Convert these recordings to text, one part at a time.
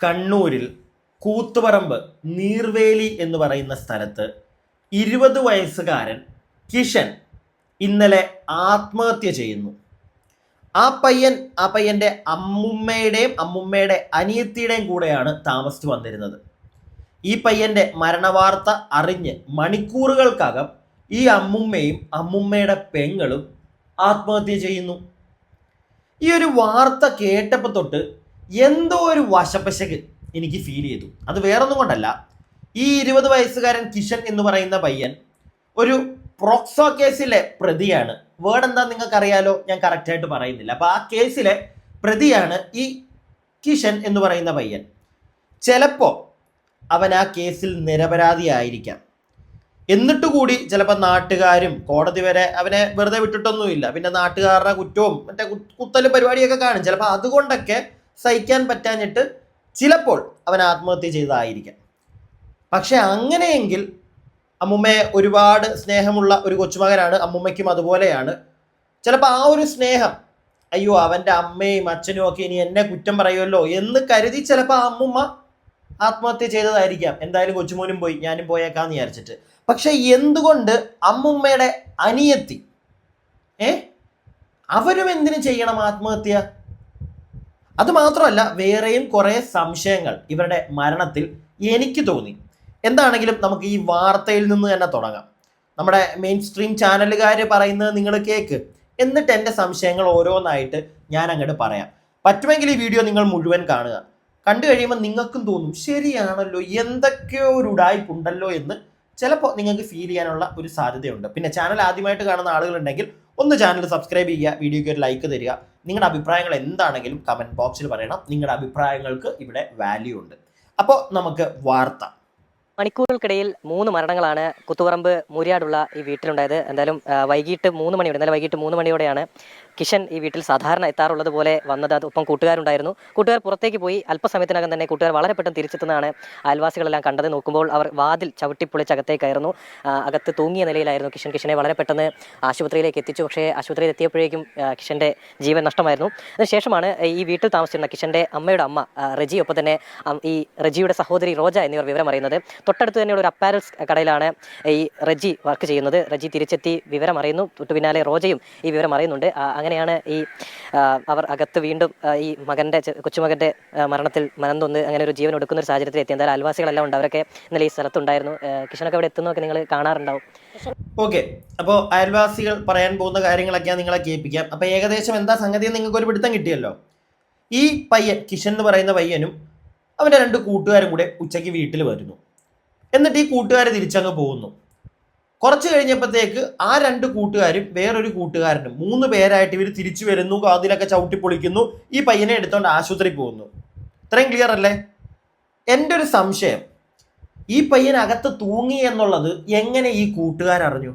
കണ്ണൂരിൽ കൂത്തുപറമ്പ് നീർവേലി എന്ന് പറയുന്ന സ്ഥലത്ത് 20 വയസ്സുകാരൻ കിഷൻ ഇന്നലെ ആത്മഹത്യ ചെയ്യുന്നു. ആ പയ്യൻ്റെ അമ്മുമ്മയുടെ അനിയത്തിയുടെയും കൂടെയാണ് താമസിച്ചു വന്നിരുന്നത്. ഈ പയ്യൻ്റെ മരണവാർത്ത അറിഞ്ഞ് മണിക്കൂറുകൾക്കകം ഈ അമ്മുമ്മയും അമ്മുമ്മയുടെ പെങ്ങളും ആത്മഹത്യ ചെയ്യുന്നു. ഈ ഒരു വാർത്ത കേട്ടപ്പോൾ തൊട്ട് എന്തോ ഒരു വശപ്പശക് എനിക്ക് ഫീൽ ചെയ്തു. അത് വേറൊന്നും കൊണ്ടല്ല, ഈ 20 വയസ്സുകാരൻ കിഷൻ എന്ന് പറയുന്ന പയ്യൻ ഒരു പ്രോക്സോ കേസിലെ പ്രതിയാണ്. വേർഡ് എന്താ നിങ്ങൾക്കറിയാലോ, ഞാൻ കറക്റ്റായിട്ട് പറയുന്നില്ല. അപ്പോൾ ആ കേസിലെ പ്രതിയാണ് ഈ കിഷൻ എന്ന് പറയുന്ന പയ്യൻ. ചിലപ്പോൾ അവൻ ആ കേസിൽ നിരപരാധിയായിരിക്കാം. എന്നിട്ട് കൂടി ചിലപ്പോൾ നാട്ടുകാരും കോടതി വരെ അവനെ വെറുതെ വിട്ടിട്ടൊന്നുമില്ല. പിന്നെ നാട്ടുകാരുടെ കുറ്റവും മറ്റേ കുത്തലും പരിപാടിയൊക്കെ കാണും. ചിലപ്പോൾ അതുകൊണ്ടൊക്കെ സഹിക്കാൻ പറ്റാഞ്ഞിട്ട് ചിലപ്പോൾ അവൻ ആത്മഹത്യ ചെയ്തതായിരിക്കാം. പക്ഷെ അങ്ങനെയെങ്കിൽ അമ്മുമ്മയെ ഒരുപാട് സ്നേഹമുള്ള ഒരു കൊച്ചുമകനാണ്. അമ്മുമ്മയ്ക്കും അതുപോലെയാണ്. ചിലപ്പോൾ ആ ഒരു സ്നേഹം, അയ്യോ അവൻ്റെ അമ്മയും അച്ഛനും ഒക്കെ ഇനി എന്നെ കുറ്റം പറയുമല്ലോ എന്ന് കരുതി ചിലപ്പോൾ ആ അമ്മുമ്മ ആത്മഹത്യ ചെയ്തതായിരിക്കാം. എന്തായാലും കൊച്ചുമോനും പോയി, ഞാനും പോയേക്കാന്ന് വിചാരിച്ചിട്ട്. പക്ഷെ എന്തുകൊണ്ട് അമ്മുമ്മയുടെ അനിയത്തി അവരും എന്തിനു ചെയ്യണം ആത്മഹത്യ? അത് മാത്രമല്ല, വേറെയും കുറേ സംശയങ്ങൾ ഇവരുടെ മരണത്തിൽ എനിക്ക് തോന്നി. എന്താണെങ്കിലും നമുക്ക് ഈ വാർത്തയിൽ നിന്ന് തന്നെ തുടങ്ങാം. നമ്മുടെ മെയിൻ സ്ട്രീം ചാനലുകാർ പറയുന്നത് നിങ്ങൾ കേൾക്ക്, എന്നിട്ട് എൻ്റെ സംശയങ്ങൾ ഓരോന്നായിട്ട് ഞാൻ അങ്ങോട്ട് പറയാം. പറ്റുമെങ്കിൽ ഈ വീഡിയോ നിങ്ങൾ മുഴുവൻ കാണുക. കണ്ടു കഴിയുമ്പോൾ നിങ്ങൾക്കും തോന്നും ശരിയാണല്ലോ, എന്തൊക്കെയോ ഒരു ഉടായ്പുണ്ടല്ലോ എന്ന് ചിലപ്പോൾ നിങ്ങൾക്ക് ഫീൽ ചെയ്യാനുള്ള ഒരു സാധ്യതയുണ്ട്. പിന്നെ ചാനൽ ആദ്യമായിട്ട് കാണുന്ന ആളുകളുണ്ടെങ്കിൽ ഒന്ന് ചാനൽ സബ്സ്ക്രൈബ് ചെയ്യുക, വീഡിയോയ്ക്ക് ഒരു ലൈക്ക് തരിക. നിങ്ങളുടെ അഭിപ്രായങ്ങൾ എന്താണെങ്കിലും കമൻറ്റ് ബോക്സിൽ പറയണം. നിങ്ങളുടെ അഭിപ്രായങ്ങൾക്ക് ഇവിടെ വാല്യൂ ഉണ്ട്. അപ്പോൾ നമുക്ക് വാർത്ത. മണിക്കൂറുകൾക്കിടയിൽ 3 മരണങ്ങളാണ് കുത്തുപറമ്പ് മൂര്യാടുള്ള ഈ വീട്ടിലുണ്ടായത്. എന്തായാലും ഇന്നലെ വൈകിട്ട് 3 മണിയോടെയാണ് കിഷൻ ഈ വീട്ടിൽ സാധാരണ എത്താറുള്ളത് പോലെ വന്നത്. ഒപ്പം കൂട്ടുകാരുണ്ടായിരുന്നു. കൂട്ടുകാർ പുറത്തേക്ക് പോയി. അല്പസമയത്തിനകം തന്നെ കൂട്ടുകാർ വളരെ പെട്ടെന്ന് തിരിച്ചെത്തുന്നതാണ് അയൽവാസികളെല്ലാം കണ്ടത്. നോക്കുമ്പോൾ അവർ വാതിൽ ചവിട്ടിപ്പൊളിച്ച് അകത്തേക്കായിരുന്നു. അകത്ത് തൂങ്ങിയ നിലയിലായിരുന്നു കിഷൻ. കിഷനെ വളരെ പെട്ടെന്ന് ആശുപത്രിയിലേക്ക് എത്തിച്ചു. പക്ഷേ ആശുപത്രിയിൽ എത്തിയപ്പോഴേക്കും കിഷൻ്റെ ജീവൻ നഷ്ടമായിരുന്നു. അതിനുശേഷമാണ് ഈ വീട്ടിൽ താമസിച്ചിരുന്ന കിഷൻ്റെ അമ്മയുടെ അമ്മ റെജി, ഒപ്പം തന്നെ ഈ റെജിയുടെ സഹോദരി റോജ എന്നിവർ വിവരം അറിയുന്നത്. തൊട്ടടുത്ത് തന്നെയുള്ള ഒരു അപ്പാരൽസ് കടയിലാണ് ഈ റെജി വർക്ക് ചെയ്യുന്നത്. റെജി തിരിച്ചെത്തി വിവരം അറിയുന്നു. തൊട്ടു പിന്നാലെ റോജയും ഈ വിവരം അറിയുന്നുണ്ട്. അങ്ങനെയാണ് അവർ അകത്ത് വീണ്ടും ഈ കൊച്ചുമകൻ്റെ മരണത്തിൽ മനം തൊന്ന് അങ്ങനെ ഒരു ജീവൻ എടുക്കുന്ന ഒരു സാഹചര്യത്തിൽ എത്തി. എന്തായാലും അയൽവാസികളെല്ലാം ഉണ്ട്, അവരൊക്കെ ഇന്നലെ ഈ സ്ഥലത്തുണ്ടായിരുന്നു. കിഷനൊക്കെ അവിടെ എത്തുന്നതൊക്കെ നിങ്ങൾ കാണാറുണ്ടാവും. ഓക്കെ, അപ്പോൾ അയൽവാസികൾ പറയാൻ പോകുന്ന കാര്യങ്ങളൊക്കെയാണ് നിങ്ങളെ കേൾപ്പിക്കാം. അപ്പോൾ ഏകദേശം എന്താ സംഗതി നിങ്ങൾക്ക് ഒരു പിടുത്തം കിട്ടിയല്ലോ. ഈ പയ്യൻ കിഷൻ എന്ന് പറയുന്ന പയ്യനും അവൻ്റെ 2 കൂട്ടുകാരും കൂടെ ഉച്ചയ്ക്ക് വീട്ടിൽ വരുന്നു. എന്നിട്ട് ഈ കൂട്ടുകാർ തിരിച്ചങ്ങ് പോകുന്നു. കുറച്ച് കഴിഞ്ഞപ്പോഴത്തേക്ക് ആ 2 കൂട്ടുകാരും വേറൊരു കൂട്ടുകാരനും 3 പേരായിട്ട് ഇവർ തിരിച്ചു വരുന്നു. അതിലൊക്കെ ചവിട്ടിപ്പൊളിക്കുന്നു. ഈ പയ്യനെ എടുത്തുകൊണ്ട് ആശുപത്രി പോകുന്നു. ഇത്രയും ക്ലിയർ അല്ലേ? എൻ്റെ ഒരു സംശയം, ഈ പയ്യൻ അകത്ത് തൂങ്ങി എന്നുള്ളത് എങ്ങനെ ഈ കൂട്ടുകാരറിഞ്ഞു?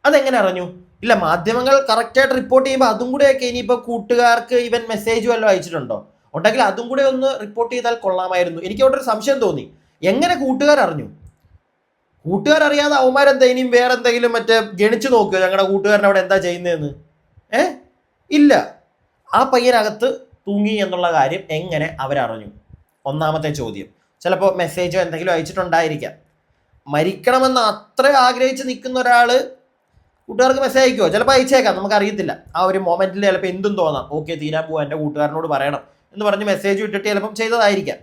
അതെങ്ങനെ അറിഞ്ഞു? ഇല്ല, മാധ്യമങ്ങൾ കറക്റ്റായിട്ട് റിപ്പോർട്ട് ചെയ്യുമ്പോൾ അതും കൂടെയൊക്കെ ഇനിയിപ്പോൾ കൂട്ടുകാർക്ക് ഇവൻ മെസ്സേജ് വല്ലതും അയച്ചിട്ടുണ്ടോ? ഉണ്ടെങ്കിൽ അതും കൂടെ ഒന്ന് റിപ്പോർട്ട് ചെയ്താൽ കൊള്ളാമായിരുന്നു. എനിക്ക് അവിടെ ഒരു സംശയം തോന്നി, എങ്ങനെ കൂട്ടുകാരറിഞ്ഞു? കൂട്ടുകാരറിയാതെ അവന്മാരെന്താ ഇനിയും വേറെ എന്തെങ്കിലും മറ്റേ ഗണിച്ചു നോക്കുക ഞങ്ങളുടെ കൂട്ടുകാരൻ അവിടെ എന്താ ചെയ്യുന്നതെന്ന്? ഇല്ല, ആ പയ്യനകത്ത് തൂങ്ങി എന്നുള്ള കാര്യം എങ്ങനെ അവരറിഞ്ഞു? ഒന്നാമത്തെ ചോദ്യം. ചിലപ്പോൾ മെസ്സേജോ എന്തെങ്കിലും അയച്ചിട്ടുണ്ടായിരിക്കാം. മരിക്കണമെന്ന് അത്ര ആഗ്രഹിച്ച് നിൽക്കുന്ന ഒരാൾ കൂട്ടുകാർക്ക് മെസ്സേജ് അയക്കുമോ? ചിലപ്പോൾ അയച്ചേക്കാം, നമുക്കറിയത്തില്ല. ആ ഒരു മൊമെൻറ്റിൽ ചിലപ്പോൾ എന്തും തോന്നാം. ഓക്കെ, തീരാൻ പോവാ, എൻ്റെ കൂട്ടുകാരനോട് പറയണം എന്ന് പറഞ്ഞ് മെസ്സേജ് വിട്ടിട്ട് ചിലപ്പം ചെയ്തതായിരിക്കാം.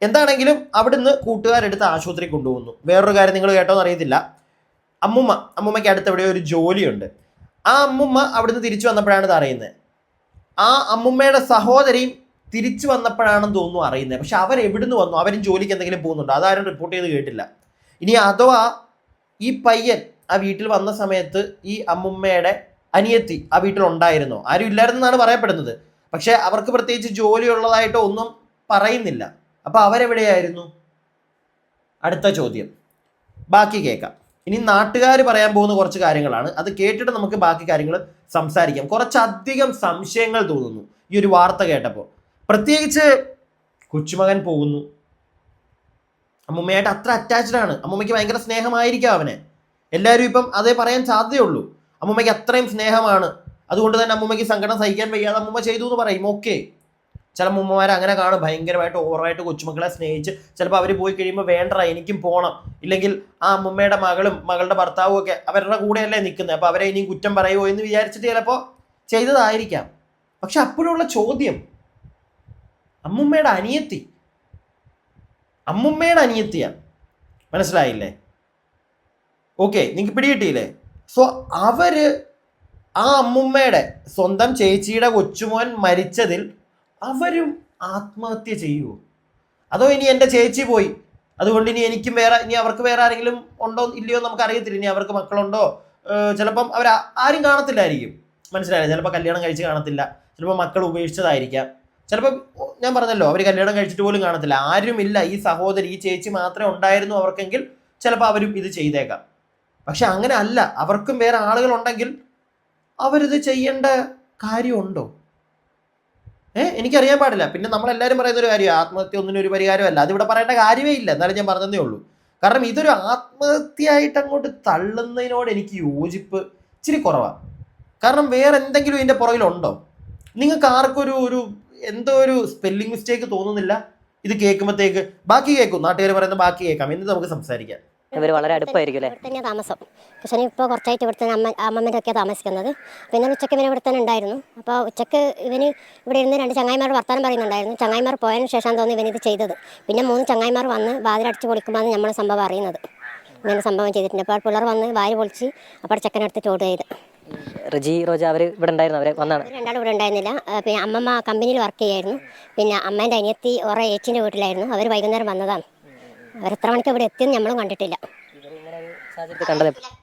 എന്താണെങ്കിലും അവിടുന്ന് കൂട്ടുകാരെടുത്ത് ആശുപത്രി കൊണ്ടുപോകുന്നു. വേറൊരു കാര്യം നിങ്ങൾ കേട്ടോന്ന് അറിയത്തില്ല, അമ്മുമ്മയ്ക്ക് അടുത്ത് എവിടെയോ ഒരു ജോലിയുണ്ട്. ആ അമ്മുമ്മ അവിടുന്ന് തിരിച്ചു വന്നപ്പോഴാണ് ഇത് അറിയുന്നത്. ആ അമ്മുമ്മയുടെ സഹോദരിയും തിരിച്ചു വന്നപ്പോഴാണെന്ന് തോന്നുന്നു അറിയുന്നത്. പക്ഷെ അവരെവിടുന്ന് വന്നു? അവരും ജോലിക്ക് എന്തെങ്കിലും പോകുന്നുണ്ടോ? അതാരും റിപ്പോർട്ട് ചെയ്ത് കേട്ടില്ല. ഇനി അഥവാ ഈ പയ്യൻ ആ വീട്ടിൽ വന്ന സമയത്ത് ഈ അമ്മുമ്മയുടെ അനിയത്തി ആ വീട്ടിലുണ്ടായിരുന്നോ? ആരും ഇല്ലായിരുന്നെന്നാണ് പറയപ്പെടുന്നത്. പക്ഷെ അവർക്ക് പ്രത്യേകിച്ച് ജോലി ഉള്ളതായിട്ടോ ഒന്നും പറയുന്നില്ല. അപ്പോൾ അവരെവിടെയായിരുന്നു? അടുത്ത ചോദ്യം. ബാക്കി കേൾക്കാം. ഇനി നാട്ടുകാർ പറയാൻ പോകുന്ന കുറച്ച് കാര്യങ്ങളാണ്. അത് കേട്ടിട്ട് നമുക്ക് ബാക്കി കാര്യങ്ങൾ സംസാരിക്കാം. കുറച്ചധികം സംശയങ്ങൾ തോന്നുന്നു ഈ ഒരു വാർത്ത കേട്ടപ്പോൾ. പ്രത്യേകിച്ച് കൊച്ചുമകൻ പോകുന്നു. അമ്മുമ്മയായിട്ട് അത്ര അറ്റാച്ച്ഡ് ആണ്. അമ്മുമ്മയ്ക്ക് ഭയങ്കര സ്നേഹമായിരിക്കാം അവനെ. എല്ലാവരും ഇപ്പം അതേ പറയാൻ സാധ്യതയുള്ളൂ. അമ്മുമ്മയ്ക്ക് അത്രയും സ്നേഹമാണ്, അതുകൊണ്ട് തന്നെ അമ്മുമ്മയ്ക്ക് സങ്കടം സഹിക്കാൻ വയ്യാതെ അമ്മുമ്മ ചെയ്തു എന്ന് പറയും. ഓക്കെ, ചില മുമ്മമാർ അങ്ങനെ കാണും, ഭയങ്കരമായിട്ട് ഓവറായിട്ട് കൊച്ചുമക്കളെ സ്നേഹിച്ച് ചിലപ്പോൾ അവർ പോയി കഴിയുമ്പോൾ വേണ്ട എനിക്കും പോകണം, ഇല്ലെങ്കിൽ ആ അമ്മുമ്മയുടെ മകളും മകളുടെ ഭർത്താവും ഒക്കെ അവരുടെ കൂടെയല്ലേ നിൽക്കുന്നത്, അപ്പോൾ അവരെ ഇനിയും കുറ്റം പറയുമോ എന്ന് വിചാരിച്ചിട്ട് ചിലപ്പോൾ ചെയ്തതായിരിക്കാം. പക്ഷെ അപ്പോഴുള്ള ചോദ്യം, അമ്മുമ്മയുടെ അനിയത്തിയാണ്, മനസ്സിലായില്ലേ? ഓക്കെ, നിങ്ങൾക്ക് പിടികിട്ടിയില്ലേ? സോ അവര് ആ അമ്മുമ്മയുടെ സ്വന്തം ചേച്ചിയുടെ കൊച്ചുമോൻ മരിച്ചതിൽ അവരും ആത്മഹത്യ ചെയ്യുമോ? അതോ ഇനി എൻ്റെ ചേച്ചി പോയി അതുകൊണ്ട് ഇനി അവർക്ക് വേറെ ആരെങ്കിലും ഉണ്ടോ ഇല്ലയോ നമുക്ക് അറിയത്തില്ല, ഇനി അവർക്ക് മക്കളുണ്ടോ, ചിലപ്പം അവർ ആരും കാണത്തില്ലായിരിക്കും, മനസ്സിലായില്ലേ? ചിലപ്പോൾ കല്യാണം കഴിച്ച് കാണത്തില്ല, ചിലപ്പോൾ മക്കൾ ഉപേക്ഷിച്ചതായിരിക്കാം, ചിലപ്പോൾ ഞാൻ പറഞ്ഞല്ലോ അവർ കല്യാണം കഴിച്ചിട്ട് പോലും കാണത്തില്ല, ആരുമില്ല, ഈ സഹോദരി ഈ ചേച്ചി മാത്രമേ ഉണ്ടായിരുന്നു അവർക്കെങ്കിൽ ചിലപ്പോൾ അവരും ഇത് ചെയ്തേക്കാം. പക്ഷെ അങ്ങനെ അല്ല, അവർക്കും വേറെ ആളുകളുണ്ടെങ്കിൽ അവരിത് ചെയ്യേണ്ട കാര്യമുണ്ടോ? എനിക്കറിയാൻ പാടില്ല. പിന്നെ നമ്മളെല്ലാവരും പറയുന്ന ഒരു കാര്യം, ആത്മഹത്യ ഒന്നിനും ഒരു പരിഹാരമല്ല, അതിവിടെ പറയേണ്ട കാര്യമേ ഇല്ല, എന്നാലും ഞാൻ പറഞ്ഞതേ ഉള്ളൂ. കാരണം ഇതൊരു ആത്മഹത്യയായിട്ട് അങ്ങോട്ട് തള്ളുന്നതിനോട് എനിക്ക് യോജിപ്പ് ഇച്ചിരി കുറവാണ്. കാരണം വേറെ എന്തെങ്കിലും ഇതിൻ്റെ പുറകിലുണ്ടോ? നിങ്ങൾക്ക് ആർക്കും എന്തോ ഒരു സ്പെല്ലിംഗ് മിസ്റ്റേക്ക് തോന്നുന്നില്ല ഇത് കേൾക്കുമ്പോഴത്തേക്ക്? ബാക്കി കേൾക്കും, നാട്ടുകാർ പറയുന്നത് ബാക്കി കേൾക്കാം, എന്നിട്ട് നമുക്ക് സംസാരിക്കാം. ഇവർ വളരെ അടുപ്പായിരിക്കും അല്ലേ? ഇവിടെ തന്നെയാണ് താമസം. പക്ഷേ ഇപ്പോൾ കുറച്ചായിട്ട് ഇവിടെ തന്നെ അമ്മമ്മൻ്റെ ഒക്കെ താമസിക്കുന്നത്. പിന്നെ ഉച്ചയ്ക്ക് ഇവന് ഇവിടെ തന്നെ ഉണ്ടായിരുന്നു. അപ്പോൾ ഉച്ചയ്ക്ക് ഇവന് ഇവിടെ ഇരുന്ന് 2 ചങ്ങായിമാർ വർത്തമാനം പറയുന്നുണ്ടായിരുന്നു. ചങ്ങായിമാർ പോയതിന് ശേഷം തോന്നി ഇവനിത് ചെയ്തത്. പിന്നെ 3 ചങ്ങായിമാർ വന്ന് വാതിലടച്ച് പൊളിക്കുമ്പോൾ നമ്മൾ സംഭവം അറിയുന്നത്, ഇങ്ങനെ സംഭവം ചെയ്തിട്ടുണ്ട്. അപ്പോൾ പിള്ളേർ വന്ന് വാരി പൊളിച്ച് അപ്പോൾ ചെക്കനെടുത്ത് ചോട് ചെയ്ത്. റജി റോജ അവർ ഇവിടെ ഉണ്ടായിരുന്നു, അവരെ വന്നാണ്? രണ്ടാളും ഇവിടെ ഉണ്ടായിരുന്നില്ല. പിന്നെ അമ്മമ്മ കമ്പനിയിൽ വർക്ക് ചെയ്യായിരുന്നു. പിന്നെ അമ്മേൻ്റെ അനിയത്തി ഓരോ ഏച്ചിൻ്റെ വീട്ടിലായിരുന്നു. അവർ വൈകുന്നേരം വന്നതാണ്. അവരെത്ര മണിക്ക് ഇവിടെ എത്തിയെന്ന് നമ്മളും കണ്ടിട്ടില്ല.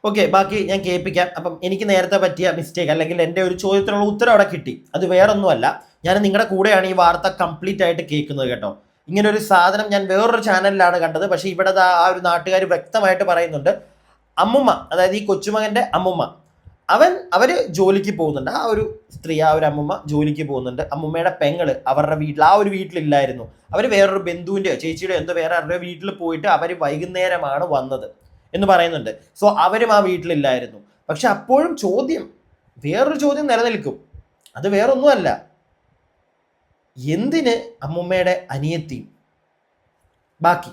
ഓക്കെ, ബാക്കി ഞാൻ കേൾപ്പിക്കാം. അപ്പം എനിക്ക് നേരത്തെ പറ്റിയ മിസ്റ്റേക്ക് അല്ലെങ്കിൽ എൻ്റെ ഒരു ചോദ്യത്തിനുള്ള ഉത്തരം അവിടെ കിട്ടി. അത് വേറൊന്നുമല്ല, ഞാൻ നിങ്ങളുടെ കൂടെയാണ് ഈ വാർത്ത കംപ്ലീറ്റ് ആയിട്ട് കേൾക്കുന്നത് കേട്ടോ. ഇങ്ങനെ ഒരു സാധനം ഞാൻ വേറൊരു ചാനലിലാണ് കണ്ടത്. പക്ഷെ ഇവിടെ ആ ഒരു നാട്ടുകാർ വ്യക്തമായിട്ട് പറയുന്നുണ്ട്, അമ്മുമ്മ, അതായത് ഈ കൊച്ചുമകൻ്റെ അമ്മുമ്മ, അവര് ജോലിക്ക് പോകുന്നുണ്ട്, ആ ഒരു സ്ത്രീ, ആ ഒരു അമ്മുമ്മ ജോലിക്ക് പോകുന്നുണ്ട്. അമ്മുമ്മയുടെ പെങ്ങള് അവരുടെ വീട്ടിൽ, ആ ഒരു വീട്ടിലില്ലായിരുന്നു, അവർ വേറൊരു ബന്ധുവിൻ്റെയോ ചേച്ചിയുടെയോ എന്തോ വേറെ ആരുടെ വീട്ടിൽ പോയിട്ട് അവർ വൈകുന്നേരമാണ് വന്നത് എന്ന് പറയുന്നുണ്ട്. സോ അവരും ആ വീട്ടിലില്ലായിരുന്നു. പക്ഷെ അപ്പോഴും വേറൊരു ചോദ്യം നിലനിൽക്കും. അത് വേറൊന്നുമല്ല, എന്തിന് അമ്മുമ്മയുടെ അനിയത്തിയും? ബാക്കി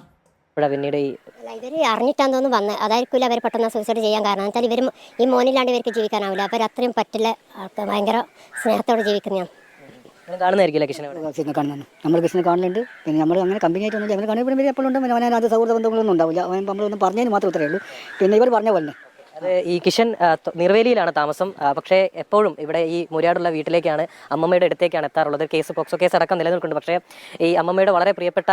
പിന്നീട് ഇവർ അറിഞ്ഞിട്ടാന്ന് തോന്നുന്നു വന്ന്, അതായിരിക്കില്ല അവർ പെട്ടെന്ന് സൂസൈഡ് ചെയ്യാൻ കാരണം. വെച്ചാൽ ഇവർ ഈ മോനില്ലാണ്ട് ഇവർക്ക് ജീവിക്കാനാവില്ല. അവർ അത്രയും പറ്റില്ല, ഭയങ്കര സ്നേഹത്തോടെ ജീവിക്കുന്നതാണ്. കാണുന്നതായിരിക്കില്ല കിഷനെ കാണുന്നത്. നമ്മൾ കിഷനെ കാണുന്നുണ്ട്. പിന്നെ നമ്മൾ അങ്ങനെ കമ്പനി ആയിട്ടൊന്നും നമ്മൾ കാണുമ്പോൾ എപ്പോഴും പിന്നെ അവനെ അത് സൗഹൃദ ബന്ധങ്ങളൊന്നും ഉണ്ടാവില്ല. അവൻ നമ്മളൊന്നും പറഞ്ഞതിന് മാത്രമേ ഉത്തരേ ഉള്ളൂ. പിന്നെ ഇവർ പറഞ്ഞ പോലെ അത് ഈ കിഷൻ നിർവേലിയിലാണ് താമസം. പക്ഷേ എപ്പോഴും ഇവിടെ ഈ മുരിയാടുള്ള വീട്ടിലേക്കാണ്, അമ്മമ്മയുടെ അടുത്തേക്കാണ് എത്താറുള്ളത്. പോക്സോ കേസ് അടക്കം നിലനിൽക്കുന്നുണ്ട്. പക്ഷേ ഈ അമ്മമ്മയുടെ വളരെ പ്രിയപ്പെട്ട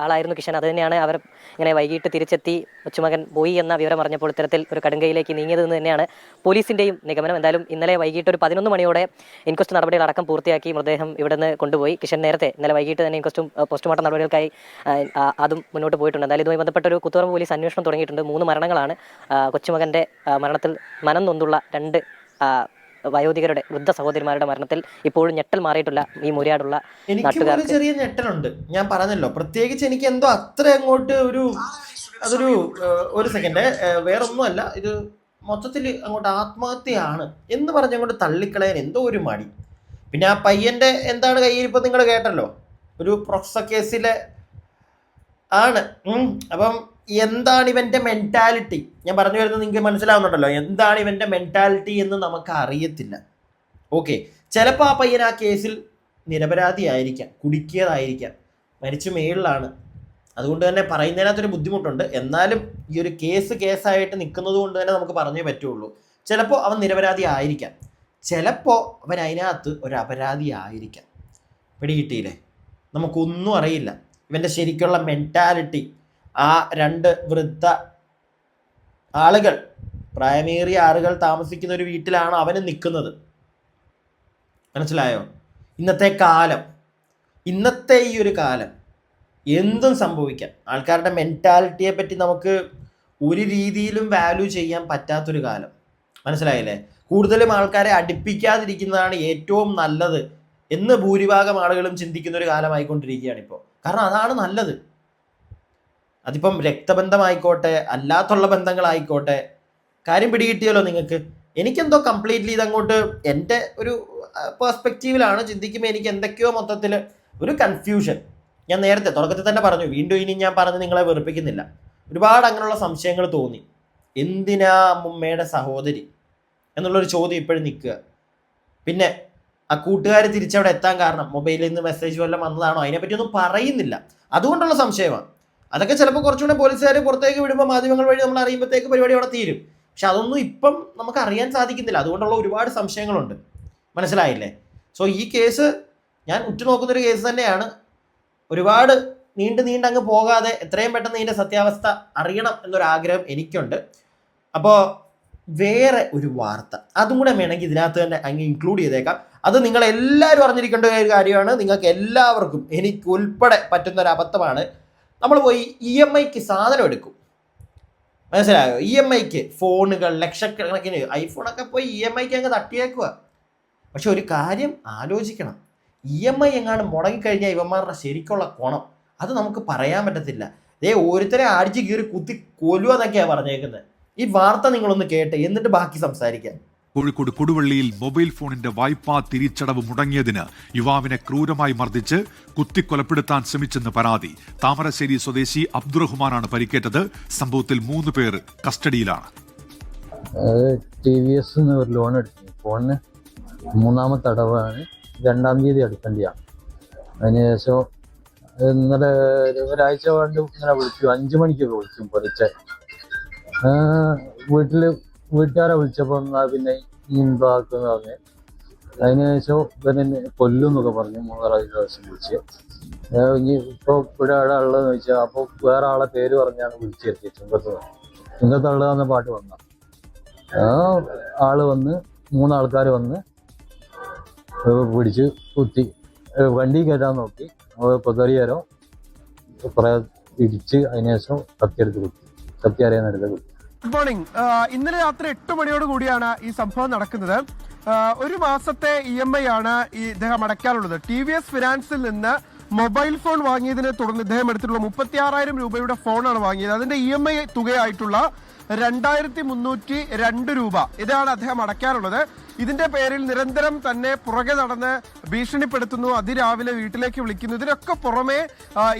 ആളായിരുന്നു കിഷൻ. അത് തന്നെയാണ് അവർ ഇങ്ങനെ വൈകിട്ട് തിരിച്ചെത്തി കൊച്ചുമകൻ പോയി എന്ന വിവരം അറിഞ്ഞപ്പോൾ ഇത്തരത്തിൽ ഒരു കടുങ്കയിലേക്ക് നീങ്ങിയതെന്ന് തന്നെയാണ് പോലീസിൻ്റെയും നിഗമനം. എന്തായാലും ഇന്നലെ വൈകിട്ട് ഒരു 11 മണിയോടെ ഇൻക്വസ്റ്റ് നടപടികൾ അടക്കം പൂർത്തിയാക്കി മൃതദേഹം ഇവിടെ നിന്ന് കൊണ്ടുപോയി. കിഷൻ നേരത്തെ ഇന്നലെ വൈകിട്ട് തന്നെ ഇൻക്വസ്റ്റും പോസ്റ്റ്മോർട്ടം നടപടികൾക്കായി അതും മുന്നോട്ട് പോയിട്ടുണ്ട്. എന്തായാലും ഇതുമായി ബന്ധപ്പെട്ട ഒരു കുത്തുറമ്പ് പോലീസ് അന്വേഷണം തുടങ്ങിയിട്ടുണ്ട്. 3 മരണങ്ങളാണ്. കൊച്ചുമകൻ്റെ മരണത്തിൽ മനം നൊന്തുള്ള 2 വയോധികരുടെ വൃദ്ധ സഹോദരിമാരുടെ മരണത്തിൽ ഇപ്പോഴും ഞെട്ടൽ മാറിയിട്ടുള്ള ഈ മുരിയാടുള്ള നാട്ടുകാർ ചെറിയ ഞെട്ടലുണ്ട്. ഞാൻ പറഞ്ഞല്ലോ, പ്രത്യേകിച്ച് എനിക്ക് എന്തോ അത്ര അങ്ങോട്ട് ഒരു സെക്കൻഡ്, വേറൊന്നുമല്ല, ഇത് മൊത്തത്തിൽ അങ്ങോട്ട് ആത്മഹത്യയാണ് എന്ന് പറഞ്ഞങ്ങോട്ട് തള്ളിക്കളയാൻ എന്തോ ഒരു മടി. പിന്നെ ആ പയ്യന്റെ എന്താണ് കയ്യിരിപ്പം നിങ്ങൾ കേട്ടല്ലോ, ഒരു പ്രൊക്സോ കേസിലെ ആണ്. അപ്പം എന്താണ് ഇവൻ്റെ മെൻറ്റാലിറ്റി, ഞാൻ പറഞ്ഞു വരുന്നത് നിങ്ങൾക്ക് മനസ്സിലാവുന്നുണ്ടല്ലോ, എന്താണ് ഇവൻ്റെ മെൻറ്റാലിറ്റി എന്ന് നമുക്ക് അറിയത്തില്ല. ഓക്കെ, ചിലപ്പോൾ ആ പയ്യൻ ആ കേസിൽ നിരപരാധിയായിരിക്കാം, കുടുക്കിയതായിരിക്കാം, മരിച്ചു മേളിലാണ്. അതുകൊണ്ട് തന്നെ പറയുന്നതിനകത്തൊരു ബുദ്ധിമുട്ടുണ്ട്. എന്നാലും ഈ ഒരു കേസായിട്ട് നിൽക്കുന്നത് കൊണ്ട് തന്നെ നമുക്ക് പറഞ്ഞേ പറ്റുള്ളൂ. ചിലപ്പോൾ അവൻ നിരപരാധി ആയിരിക്കാം, ചിലപ്പോൾ അവൻ അതിനകത്ത് ഒരു അപരാധി ആയിരിക്കാം. പിടികിട്ടിയില്ലേ? നമുക്കൊന്നും അറിയില്ല ഇവൻ്റെ ശരിക്കുള്ള മെൻറ്റാലിറ്റി. ആ 2 വൃദ്ധ ആളുകൾ, പ്രായമേറിയ ആളുകൾ താമസിക്കുന്ന ഒരു വീട്ടിലാണ് അവന് നിൽക്കുന്നത്. മനസ്സിലായോ? ഇന്നത്തെ ഈ ഒരു കാലം എന്തും സംഭവിക്കാം. ആൾക്കാരുടെ മെൻറ്റാലിറ്റിയെ പറ്റി നമുക്ക് ഒരു രീതിയിലും വാല്യൂ ചെയ്യാൻ പറ്റാത്തൊരു കാലം. മനസ്സിലായില്ലേ? കൂടുതലും ആൾക്കാരെ അടുപ്പിക്കാതിരിക്കുന്നതാണ് ഏറ്റവും നല്ലത് എന്ന് ഭൂരിഭാഗം ആളുകളും ചിന്തിക്കുന്ന ഒരു കാലമായിക്കൊണ്ടിരിക്കുകയാണ് ഇപ്പോൾ. കാരണം അതാണ് നല്ലത്. അതിപ്പം രക്തബന്ധമായിക്കോട്ടെ, അല്ലാത്തുള്ള ബന്ധങ്ങളായിക്കോട്ടെ. കാര്യം പിടികിട്ടിയല്ലോ നിങ്ങൾക്ക്? എനിക്കെന്തോ കംപ്ലീറ്റ്ലി ഇതങ്ങോട്ട് എൻ്റെ ഒരു പെർസ്പെക്റ്റീവിലാണ് ചിന്തിക്കുമ്പോൾ എനിക്ക് എന്തൊക്കെയോ മൊത്തത്തിൽ ഒരു കൺഫ്യൂഷൻ. ഞാൻ നേരത്തെ തുടക്കത്തിൽ തന്നെ പറഞ്ഞു, വീണ്ടും ഇനി ഞാൻ പറഞ്ഞ് നിങ്ങളെ വെറുപ്പിക്കുന്നില്ല. ഒരുപാട് അങ്ങനെയുള്ള സംശയങ്ങൾ തോന്നി. എന്തിനാ അമ്മുമ്മയുടെ സഹോദരി എന്നുള്ളൊരു ചോദ്യം ഇപ്പോഴും നിൽക്കുക. പിന്നെ ആ കൂട്ടുകാർ തിരിച്ചവിടെ എത്താൻ കാരണം മൊബൈലിൽ നിന്ന് മെസ്സേജ് വല്ലതും വന്നതാണോ, അതിനെപ്പറ്റിയൊന്നും പറയുന്നില്ല. അതുകൊണ്ടുള്ള സംശയമാണ്. അതൊക്കെ ചിലപ്പോൾ കുറച്ചുകൂടെ പോലീസുകാർ പുറത്തേക്ക് വിടുമ്പോൾ മാധ്യമങ്ങൾ വഴി നമ്മൾ അറിയുമ്പോഴത്തേക്ക് പരിപാടി അവിടെ തീരും. പക്ഷെ അതൊന്നും ഇപ്പം നമുക്ക് അറിയാൻ സാധിക്കുന്നില്ല. അതുകൊണ്ടുള്ള ഒരുപാട് സംശയങ്ങളുണ്ട്. മനസ്സിലായില്ലേ? സോ ഈ കേസ് ഞാൻ ഉറ്റുനോക്കുന്നൊരു കേസ് തന്നെയാണ്. ഒരുപാട് നീണ്ടങ്ങ് പോകാതെ എത്രയും പെട്ടെന്ന് ഇതിൻ്റെ സത്യാവസ്ഥ അറിയണം എന്നൊരാഗ്രഹം എനിക്കുണ്ട്. അപ്പോൾ വേറെ ഒരു വാർത്ത അതും കൂടെ വേണമെങ്കിൽ ഇതിനകത്ത് തന്നെ അങ്ങ് ഇൻക്ലൂഡ് ചെയ്തേക്കാം. അത് നിങ്ങളെല്ലാവരും അറിഞ്ഞിരിക്കേണ്ട ഒരു കാര്യമാണ്. നിങ്ങൾക്ക് എല്ലാവർക്കും, എനിക്ക് ഉൾപ്പെടെ പറ്റുന്ന ഒരു അബദ്ധമാണ്. നമ്മൾ പോയി EMIക്ക് സാധനം എടുക്കും. മനസ്സിലായോ? EMIക്ക് ഫോണുകൾ ലക്ഷക്കണക്കിന് ഐഫോണൊക്കെ പോയി EMIക്ക് അങ്ങ് തട്ടിയേക്കുക. പക്ഷെ ഒരു കാര്യം ആലോചിക്കണം, EMI എങ്ങാനും മുടങ്ങിക്കഴിഞ്ഞാൽ ഇവന്മാരുടെ ശരിക്കുള്ള കോണം അത് നമുക്ക് പറയാൻ പറ്റത്തില്ല. ഓരോരുത്തരെ അടിച്ച് കീറി കുത്തി കൊല്ലുക എന്നൊക്കെയാണ് പറഞ്ഞേക്കുന്നത്. ഈ വാർത്ത നിങ്ങളൊന്ന് കേട്ട് എന്നിട്ട് ബാക്കി സംസാരിക്കാം. കോഴിക്കോട് കൊടുവള്ളിയിൽ മൊബൈൽ ഫോണിന്റെ വായ്പാ തിരിച്ചടവ് മുടങ്ങിയതിന് യുവാവിനെ ക്രൂരമായി മർദ്ദിച്ച് കുത്തിക്കൊലപ്പെടുത്താൻ ശ്രമിച്ചെന്ന് പരാതി. താമരശ്ശേരി സ്വദേശി അബ്ദുറഹ്മാനാണ് പരിക്കേറ്റത്. സംഭവത്തിൽ 3 പേർ കസ്റ്റഡിയിലാണ്. TVS ഒരു ലോൺ എടുത്തു. ഫോണിന് 3ാമത്തെ അടവാണ്. 2-ാം തീയതി എടുക്കേണ്ടതാണ്. അതിനുശേഷം ഇന്നലെ ഒരാഴ്ച കൊണ്ട് ഇങ്ങനെ വിളിച്ചു. 5 മണിക്കൊക്കെ വിളിക്കും. പൊരിച്ച് വീട്ടുകാരെ വിളിച്ചപ്പോൾ പിന്നെ ഇതാക്കുന്ന പറഞ്ഞ് അതിനുശേഷം പിന്നെ കൊല്ലും എന്നൊക്കെ പറഞ്ഞു. 3-4 ദിവസം വിളിച്ച് ഇനി ഇപ്പോൾ ഇവിടെ അവിടെ ഉള്ളതെന്ന് വെച്ചാൽ അപ്പോൾ വേറെ ആളെ പേര് പറഞ്ഞാണ് വിളിച്ചെത്തിയത്. ചുങ്കത്തുള്ളതെന്ന പാട്ട് വന്ന ആള് വന്ന് 3 ആൾക്കാർ വന്ന് പിടിച്ച് കുത്തി വണ്ടി കയറ്റാൻ നോക്കി. പൊതറിയാരോ കുറെ ഇടിച്ച് അതിനുശേഷം കത്തിയെടുത്ത് കുത്തി. കത്തി അറിയാനെടുത്ത് കുത്തി. Good morning. ഇന്നലെ രാത്രി 8 മണിയോട് കൂടിയാണ് ഈ സംഭവം നടക്കുന്നത്. 1 മാസത്തെ EMI ആണ് ഇദ്ദേഹം അടയ്ക്കാനുള്ളത്. TVS ഫിനാൻസിൽ നിന്ന് മൊബൈൽ ഫോൺ വാങ്ങിയതിനെ തുടർന്ന് ഇദ്ദേഹം എടുത്തിട്ടുള്ള 36,000 രൂപയുടെ ഫോണാണ് വാങ്ങിയത്. അതിന്റെ EMI തുകയായിട്ടുള്ള 2,302 രൂപ ഇതാണ് അദ്ദേഹം അടയ്ക്കാനുള്ളത്. ഇതിന്റെ പേരിൽ നിരന്തരം തന്നെ പുറകെ നടന്ന് ഭീഷണിപ്പെടുത്തുന്നു. അതിരാവിലെ വീട്ടിലേക്ക് വിളിക്കുന്നു. ഇതിനൊക്കെ പുറമെ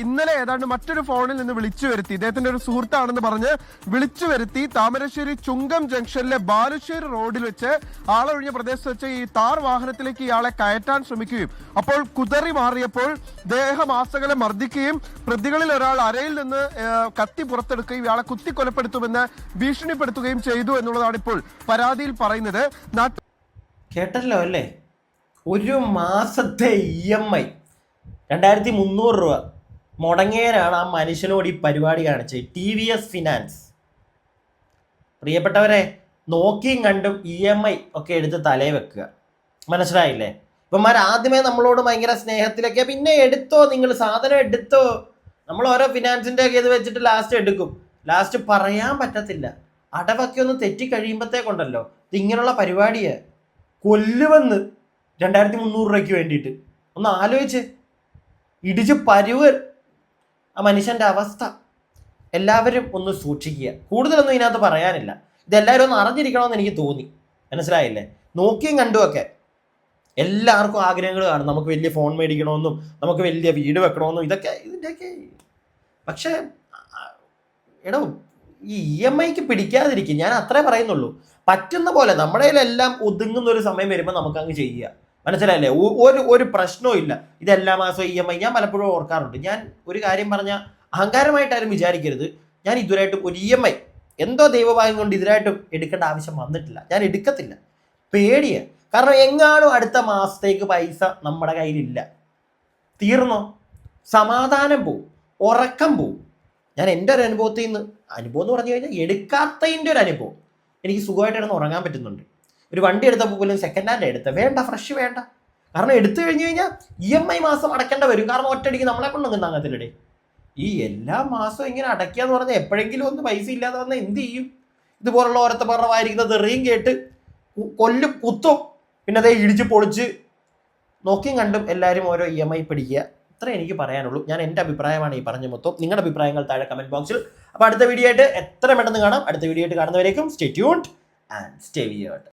ഇന്നലെ ഏതാണ്ട് മറ്റൊരു ഫോണിൽ നിന്ന് വിളിച്ചു വരുത്തി, ഇദ്ദേഹത്തിന്റെ ഒരു സുഹൃത്താണെന്ന് പറഞ്ഞ് വിളിച്ചു വരുത്തി താമരശ്ശേരി ചുങ്കം ജംഗ്ഷനിലെ ബാലുശ്ശേരി റോഡിൽ വെച്ച് ആളൊഴിഞ്ഞ പ്രദേശത്ത് വെച്ച് ഈ താർ വാഹനത്തിലേക്ക് ഇയാളെ കയറ്റാൻ ശ്രമിക്കുകയും അപ്പോൾ കുതറി മാറിയപ്പോൾ ദേഹമാസകലം മർദ്ദിക്കുകയും പ്രതികളിൽ ഒരാൾ അരയിൽ നിന്ന് കത്തി പുറത്തെടുക്കുകയും ഇയാളെ കുത്തിക്കൊലപ്പെടുത്തുമെന്ന് ഭീഷണിപ്പെടുത്തുകയും ചെയ്തു എന്നുള്ളതാണ് ഇപ്പോൾ പരാതിയിൽ പറയുന്നത്. കേട്ടല്ലോ അല്ലേ? 1 മാസത്തെ EMI 2,300 രൂപ മുടങ്ങിയവരാണ് ആ മനുഷ്യനോട് ഈ പരിപാടി കാണിച്ചത്. TVS finance. പ്രിയപ്പെട്ടവരെ, നോക്കിയും കണ്ടും EMI ഒക്കെ എടുത്ത് തലയിൽ വെക്കുക. മനസ്സിലായില്ലേ? ഇപ്പന്മാർ ആദ്യമേ നമ്മളോട് ഭയങ്കര സ്നേഹത്തിലൊക്കെ പിന്നെ എടുത്തോ, നിങ്ങൾ സാധനം എടുത്തോ. നമ്മൾ ഓരോ ഫിനാൻസിൻ്റെ ഒക്കെ ഇത് വെച്ചിട്ട് ലാസ്റ്റ് എടുക്കും. ലാസ്റ്റ് പറയാൻ പറ്റത്തില്ല. അടവൊക്കെ ഒന്ന് തെറ്റിക്കഴിയുമ്പോഴത്തേക്കുണ്ടല്ലോ ഇതിങ്ങനെയുള്ള പരിപാടിയെ കൊല്ലുവെന്ന് 2,300 രൂപയ്ക്ക് വേണ്ടിയിട്ട്. ഒന്ന് ആലോചിച്ച് ഇടിച്ച് പരുവൻ ആ മനുഷ്യൻ്റെ അവസ്ഥ. എല്ലാവരും ഒന്ന് സൂക്ഷിക്കുക. കൂടുതലൊന്നും ഇതിനകത്ത് പറയാനില്ല. ഇതെല്ലാവരും ഒന്ന് അറിഞ്ഞിരിക്കണമെന്ന് എനിക്ക് തോന്നി. മനസ്സിലായില്ലേ? നോക്കിയും കണ്ടുമൊക്കെ എല്ലാവർക്കും ആഗ്രഹങ്ങൾ കാണും. നമുക്ക് വലിയ ഫോൺ മേടിക്കണമെന്നും നമുക്ക് വലിയ വീട് വെക്കണമെന്നും ഇതിൻ്റെയൊക്കെ. പക്ഷേ എടോ, ഈ EMIക്ക് പിടിക്കാതിരിക്കും. ഞാൻ അത്രേ പറയുന്നുള്ളൂ. പറ്റുന്ന പോലെ നമ്മുടെ കയ്യിലെല്ലാം ഒതുങ്ങുന്ന ഒരു സമയം വരുമ്പോൾ നമുക്ക് അങ്ങ് ചെയ്യുക. മനസ്സിലായില്ലേ? ഒരു പ്രശ്നവും ഇല്ല. ഇതെല്ലാ മാസവും EMI. ഞാൻ പലപ്പോഴും ഓർക്കാറുണ്ട്. ഞാൻ ഒരു കാര്യം പറഞ്ഞാൽ അഹങ്കാരമായിട്ടാരും വിചാരിക്കരുത്. ഞാൻ ഇതുവരായിട്ടും ഒരു EMI എന്തോ ദൈവഭാഗ്യം കൊണ്ട് ഇതിനായിട്ടും എടുക്കേണ്ട ആവശ്യം വന്നിട്ടില്ല. ഞാൻ എടുക്കത്തില്ല. പേടിയാണ്. കാരണം എങ്ങാനും അടുത്ത മാസത്തേക്ക് പൈസ നമ്മുടെ കയ്യിലില്ല, തീർന്നോ, സമാധാനം പോവും, ഉറക്കം പോവും. ഞാൻ എൻ്റെ ഒരു അനുഭവത്തിൽ നിന്ന്, അനുഭവം എന്ന് പറഞ്ഞു കഴിഞ്ഞാൽ എടുക്കാത്തതിൻ്റെ ഒരു അനുഭവം, എനിക്ക് സുഖമായിട്ട് ഇടന്ന് ഉറങ്ങാൻ പറ്റുന്നുണ്ട്. ഒരു വണ്ടി എടുത്തപ്പോൾ പോലും സെക്കൻഡ് ഹാൻഡ് എടുത്ത വേണ്ട, ഫ്രഷ് വേണ്ട. കാരണം എടുത്തു കഴിഞ്ഞ് കഴിഞ്ഞാൽ EMI മാസം അടയ്ക്കേണ്ട വരും. കാരണം ഒറ്റയടിക്ക് നമ്മളെ കൊണ്ടൊന്നും താങ്ങത്തില്ലടേ. ഈ എല്ലാ മാസവും ഇങ്ങനെ അടയ്ക്കുക എന്ന് പറഞ്ഞാൽ എപ്പോഴെങ്കിലും ഒന്ന് പൈസ ഇല്ലാതെ വന്നാൽ എന്ത് ചെയ്യും? ഇതുപോലുള്ള ഓരോരുത്തർമായിരിക്കുന്നത് തെറിയും കേട്ട് കൊല്ലും, കുത്തും, പിന്നെ അതേ ഇടിച്ച് പൊളിച്ച്. നോക്കിയും കണ്ടും എല്ലാവരും ഓരോ EMI പിടിക്കുക. ഇത്രേ എനിക്ക് പറയാനുള്ളൂ. ഞാൻ എൻ്റെ അഭിപ്രായമാണ് ഈ പറഞ്ഞ മൊത്തം. നിങ്ങളുടെ അഭിപ്രായങ്ങൾ താഴെ കമൻറ്റ് ബോക്സിൽ. അപ്പോൾ അടുത്ത വീഡിയോ ആയിട്ട് എത്ര പെട്ടെന്ന് കാണാം. അടുത്ത വീഡിയോ ആയിട്ട് കാണുന്നവരേക്കും stay tuned and stay weird.